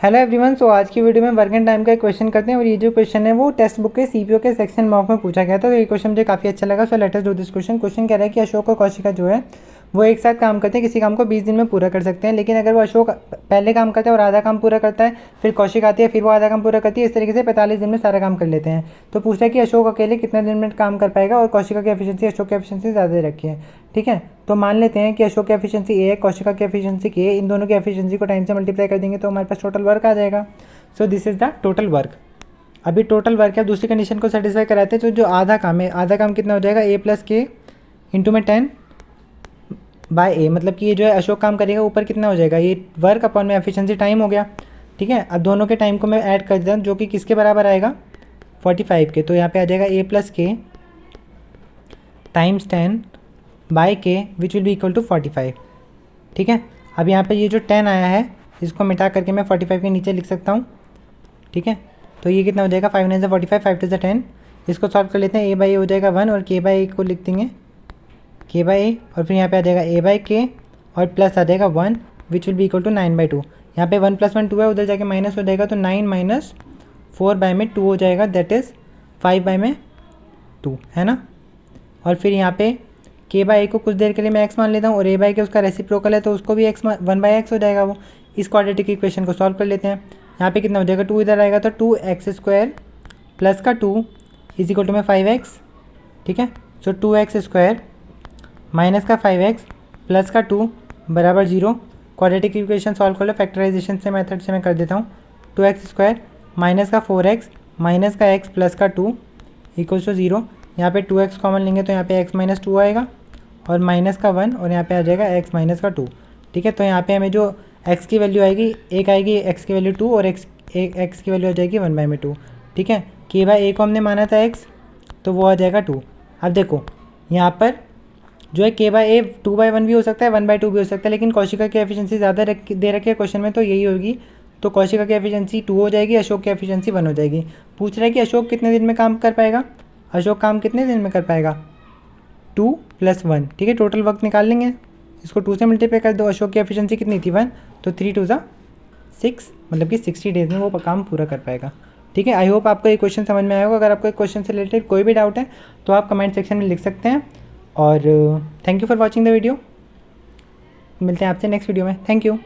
Hello everyone. सो आज की video में वर्क एंड टाइम का एक क्वेश्चन करते हैं और ये जो क्वेश्चन है वो टेक्स्ट बुक के सीपीओ के सेक्शन मॉक में पूछा गया था। तो ये क्वेश्चन मुझे काफ़ी अच्छा लगा। So let us do this question. Question कह रहा है कि अशोक और कौशिका जो है वो एक साथ काम करते हैं, किसी काम को 20 दिन में पूरा कर सकते हैं। लेकिन अगर वो अशोक पहले काम करता है और आधा काम पूरा करता है, फिर कौशिक आती है, फिर वो आधा काम पूरा करती है, इस तरीके से 45 दिन में सारा काम कर लेते हैं। तो पूछ रहा है कि अशोक अकेले कितने दिन में काम कर पाएगा और कौशिका की एफिशिएंसी अशोक की एफिशिएंसी ज़्यादा रखी है। ठीक है, तो मान लेते हैं कि अशोक की एफिशिएंसी ए है, कौशिका की एफिशिएंसी के, इन दोनों की एफिशिएंसी को टाइम से मल्टीप्लाई कर देंगे तो हमारे पास टोटल वर्क आ जाएगा। So this is the total work. अभी टोटल वर्क है, दूसरी कंडीशन को सेटिस्फाई कराते हैं। तो जो आधा काम है, आधा काम कितना हो जाएगा, ए प्लस के इंटू में 10 बाय ए, मतलब कि ये जो है अशोक काम करेगा ऊपर कितना हो जाएगा, ये वर्क अपॉन में एफिशिएंसी टाइम हो गया। ठीक है, अब दोनों के टाइम को मैं ऐड कर देता हूँ जो कि किसके बराबर आएगा, 45 के। तो यहाँ पे आ जाएगा a plus k times 10 by k which will be equal to 45। ठीक है, अब यहाँ पे ये जो 10 आया है इसको मिटा करके मैं 45 के नीचे लिख सकता हूँ। ठीक है, तो ये कितना हो जाएगा, 5 9 से 45, 5 2 से 10। इसको सॉल्व कर लेते हैं, ए बाई ए हो जाएगा 1 और के बाई ए को लिख देंगे के बाई ए, और फिर यहाँ पे आ जाएगा ए बाई के और प्लस आ जाएगा 1 which will be equal to 9/2। यहाँ पे 1 + 1 2 है, उधर जाके माइनस हो जाएगा तो 9 - 4/2 हो जाएगा, दैट इज़ 5/2 है ना। और फिर यहाँ पे के बाई ए को कुछ देर के लिए मैं एक्स मान लेता हूँ और ए बाई के उसका रेसिप्रोकल है तो उसको भी एक्स 1/x हो जाएगा वो। इस क्वाड्रेटिक इक्वेशन को सॉल्व कर लेते हैं। यहाँ पे कितना हो जाएगा, 2 इधर आएगा तो 2x² प्लस का 2 इज इक्वल टू में 5x। ठीक है, सो 2x² माइनस का 5x प्लस का 2 बराबर 0। क्वाड्रेटिक इक्वेशन सॉल्व कर लो, फैक्टराइजेशन से मेथड से मैं कर देता हूँ। 2x² माइनस का 4x माइनस का x प्लस का 2 इक्वल्स टू 0। यहाँ पे 2x कॉमन लेंगे तो यहाँ पे x - 2 आएगा और माइनस का 1 और यहाँ पे आ जाएगा x - का 2। ठीक है, तो यहाँ पे हमें जो x की वैल्यू आएगी, एक आएगी x की वैल्यू 2 और x की वैल्यू आ जाएगी 1/2। ठीक है, के बाई ए को हमने माना था x, तो वो आ जाएगा 2। अब देखो यहाँ पर जो है के बाई ए 2/1 भी हो सकता है, 1/2 भी हो सकता है, लेकिन कौशिका की एफिशिएंसी ज़्यादा दे रखी है क्वेश्चन में तो यही होगी। तो कौशिका की एफिशिएंसी 2 हो जाएगी, अशोक की एफिशिएंसी 1 हो जाएगी। पूछ रहा है कि अशोक कितने दिन में काम कर पाएगा, अशोक काम कितने दिन में कर पाएगा, 2 + 1। ठीक है, टोटल वक्त निकाल लेंगे, इसको 2 से मल्टीप्लाई कर दो। अशोक की एफिशिएंसी कितनी थी, 1, तो 3 2 6, मतलब कि 60 डेज़ में वो काम पूरा कर पाएगा। ठीक है, आई होप आपको ये क्वेश्चन समझ में आया होगा। अगर आपको एक क्वेश्चन से रिलेटेड कोई भी डाउट है तो आप कमेंट सेक्शन में लिख सकते हैं। और thank you for watching the video. मिलते हैं आपसे नेक्स्ट वीडियो में। Thank you.